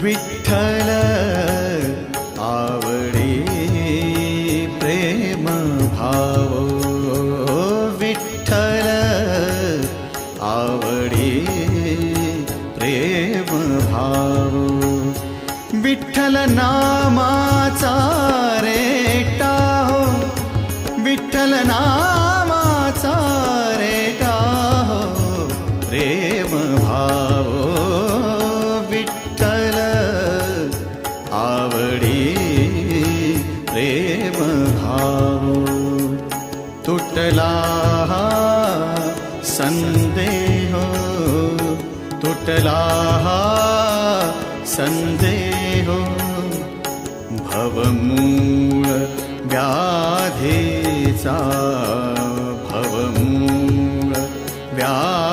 विठ्ठल आवडी प्रेम भाव, विठ्ठल आवडी प्रेम भाव, विठ्ठल नामाचा रेटा हो, विठ्ठल नामाचा रेटा हो प्रेम भाव, विठ्ठल आवडी प्रेम भाव. तुटला संदेह, तुटला संदेह, भवमूळ व्याधीचा, भवमूळ व्याधी